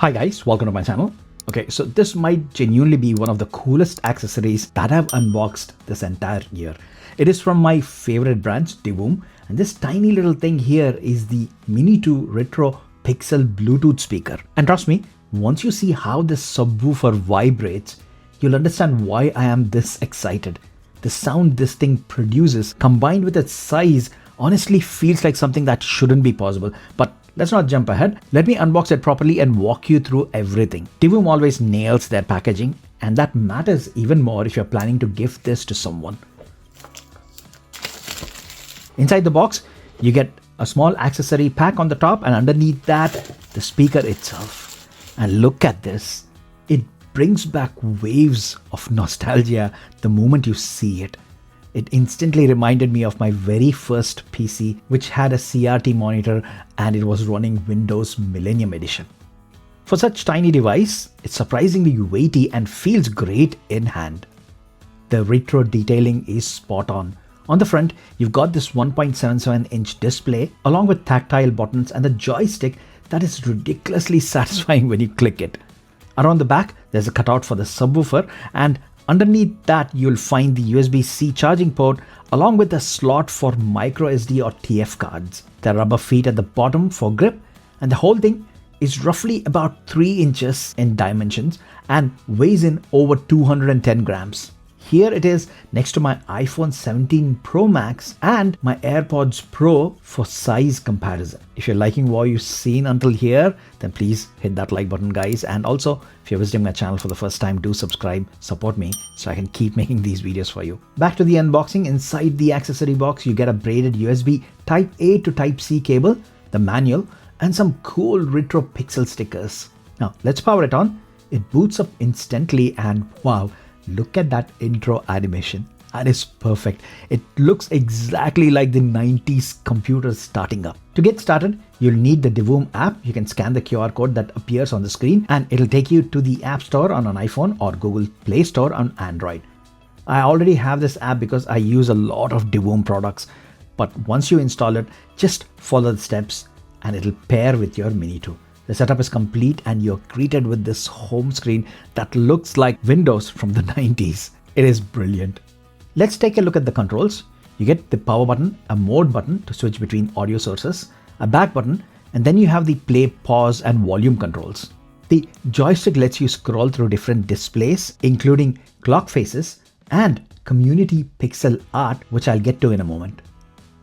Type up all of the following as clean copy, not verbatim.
Hi guys, welcome to my channel. Okay, so this might genuinely be one of the coolest accessories that I've unboxed this entire year. It is from my favorite brands, Divoom, and this tiny little thing here is the MiniToo Retro Pixel Bluetooth speaker. And trust me, once you see how this subwoofer vibrates, you'll understand why I am this excited. The sound this thing produces, combined with its size, honestly feels like something that shouldn't be possible. But let's not jump ahead. Let me unbox it properly and walk you through everything. Divoom always nails their packaging, and that matters even more if you're planning to gift this to someone. Inside the box, you get a small accessory pack on the top, and underneath that, the speaker itself. And look at this. It brings back waves of nostalgia the moment you see it. It instantly reminded me of my very first PC, which had a CRT monitor and it was running Windows Millennium Edition. For such tiny device, it's surprisingly weighty and feels great in hand. The retro detailing is spot on. On the front, you've got this 1.77-inch display along with tactile buttons and a joystick that is ridiculously satisfying when you click it. Around the back, there's a cutout for the subwoofer, and underneath that, you'll find the USB-C charging port along with a slot for microSD or TF cards. The rubber feet at the bottom for grip, and the whole thing is roughly about 3 inches in dimensions and weighs in over 210 grams. Here it is next to my iPhone 17 Pro Max and my AirPods Pro for size comparison. If you're liking what you've seen until here, then please hit that like button, guys. And also, if you're visiting my channel for the first time, do subscribe, support me so I can keep making these videos for you. Back to the unboxing. Inside the accessory box, you get a braided USB Type A to Type C cable, the manual, and some cool retro pixel stickers. Now, let's power it on. It boots up instantly, and wow, look at that intro animation. That is perfect. It looks exactly like the 90s computers starting up. To get started, you'll need the Divoom app. You can scan the QR code that appears on the screen and it'll take you to the App Store on an iPhone or Google Play Store on Android. I already have this app because I use a lot of Divoom products. But once you install it, just follow the steps and it'll pair with your MiniToo. The setup is complete and you're greeted with this home screen that looks like Windows from the 90s. It is brilliant. Let's take a look at the controls. You get the power button, a mode button to switch between audio sources, a back button, and then you have the play, pause, and volume controls. The joystick lets you scroll through different displays, including clock faces and community pixel art, which I'll get to in a moment.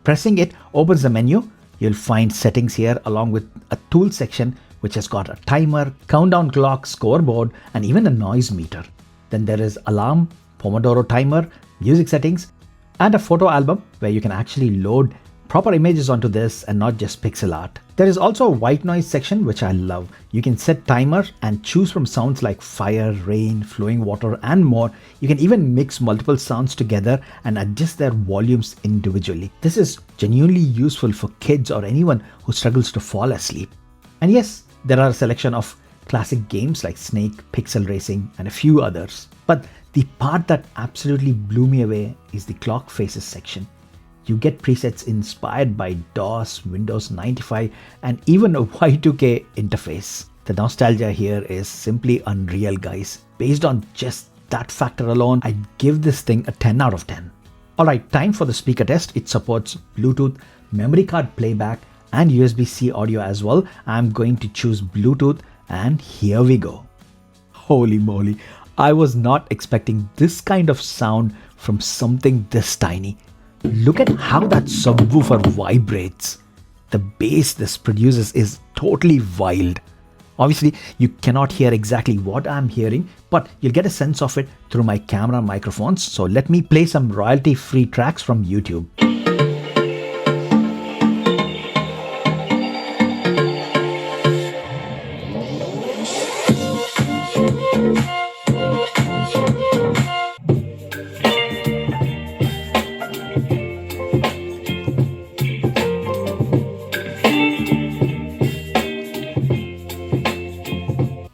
Pressing it opens the menu. You'll find settings here along with a tool section which has got a timer, countdown clock, scoreboard, and even a noise meter. Then there is alarm, Pomodoro timer, music settings, and a photo album where you can actually load proper images onto this and not just pixel art. There is also a white noise section which I love. You can set timer and choose from sounds like fire, rain, flowing water, and more. You can even mix multiple sounds together and adjust their volumes individually. This is genuinely useful for kids or anyone who struggles to fall asleep. And yes, there are a selection of classic games like Snake, Pixel Racing, and a few others. But the part that absolutely blew me away is the clock faces section. You get presets inspired by DOS, Windows 95, and even a Y2K interface. The nostalgia here is simply unreal, guys. Based on just that factor alone, I'd give this thing a 10 out of 10. Alright, time for the speaker test. It supports Bluetooth, memory card playback, and USB-C audio as well. I'm going to choose Bluetooth, and here we go. Holy moly, I was not expecting this kind of sound from something this tiny. Look at how that subwoofer vibrates. The bass this produces is totally wild. Obviously, you cannot hear exactly what I'm hearing, but you'll get a sense of it through my camera microphones. So let me play some royalty-free tracks from YouTube.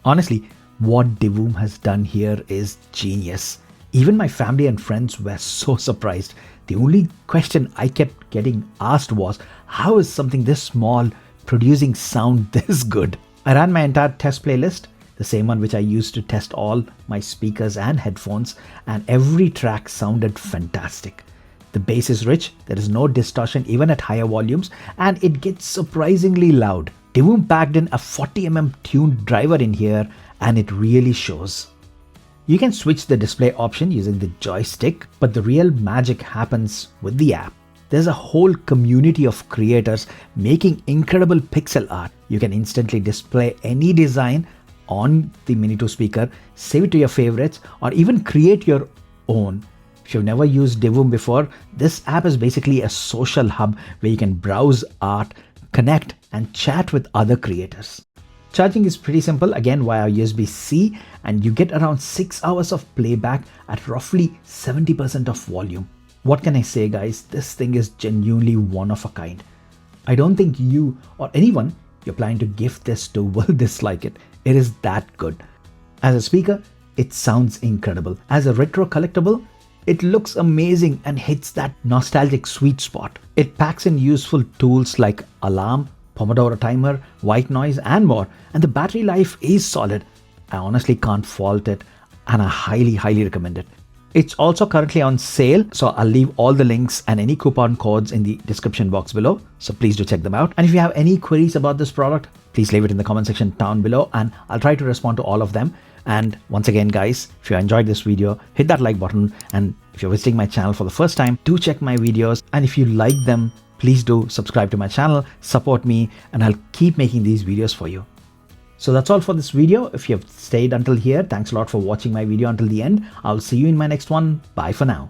Honestly, what Divoom has done here is genius. Even my family and friends were so surprised. The only question I kept getting asked was, how is something this small producing sound this good? I ran my entire test playlist, the same one which I used to test all my speakers and headphones, and every track sounded fantastic. The bass is rich, there is no distortion even at higher volumes, and it gets surprisingly loud. Divoom packed in a 40mm tuned driver in here, and it really shows. You can switch the display option using the joystick, but the real magic happens with the app. There's a whole community of creators making incredible pixel art. You can instantly display any design on the MiniToo speaker, save it to your favorites, or even create your own. If you've never used Divoom before, this app is basically a social hub where you can browse art, connect, and chat with other creators. Charging is pretty simple, again via USB-C, and you get around 6 hours of playback at roughly 70% of volume. What can I say, guys? This thing is genuinely one of a kind. I don't think you or anyone you're planning to gift this to will dislike it. It is that good. As a speaker, it sounds incredible. As a retro collectible, it looks amazing and hits that nostalgic sweet spot. It packs in useful tools like alarm, Pomodoro timer, white noise, and more. And the battery life is solid. I honestly can't fault it, and I highly recommend it. It's also currently on sale, so I'll leave all the links and any coupon codes in the description box below, so please do check them out. And if you have any queries about this product, please leave it in the comment section down below, and I'll try to respond to all of them. And once again, guys, if you enjoyed this video, hit that like button, and if you're visiting my channel for the first time, do check my videos, and if you like them, please do subscribe to my channel, support me, and I'll keep making these videos for you. So that's all for this video. If you've stayed until here, thanks a lot for watching my video until the end. I'll see you in my next one. Bye for now.